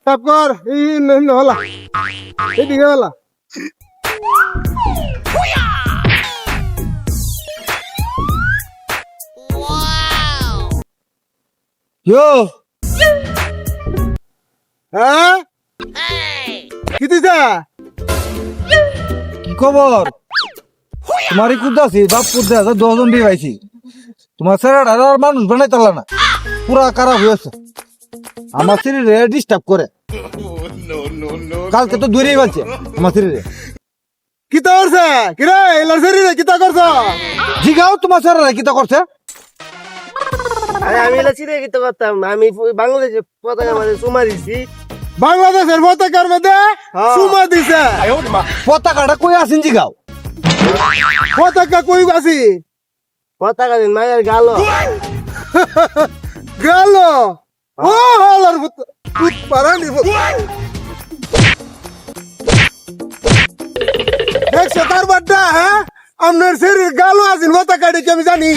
তারপর এই হলা এদিকে হলা ইয়ো হ্যাঁ কি দিছা কি খবর তোমারই কুদ্দা আছি বাপ কুদ্দা আছে 10 জন বিয়ে পাইছি তোমার ছেলেটা আর মানুষ বানাই তালা না পুরা খারাপ হয়েছে আমার শরীরে ডিস্টার্ব করে কালকে তো দূরেই বলছে আমার শরীরে কিতা করছে কিরে এলার শরীরে কিতা করছ জিগাও তোমার ছেলেরা কিতা করছে আরে আমি এলা চিনে কি তো করতাম না, আমি বাংলাদেশে পতাকা মাঝে চুমা দিছি। বাংলাদেশের পতাকার মধ্যে সুমা দিছে পতাকাটা কই আছেন জিগাও পতাকা কই আছি পতাকা দিন মায়ের গাল গেল ও হলার ভূত পারানি একশো তার বাড্ডা হ্যাঁ আপনার শরীর গালো আছেন পতাকাটি কি আমি জানি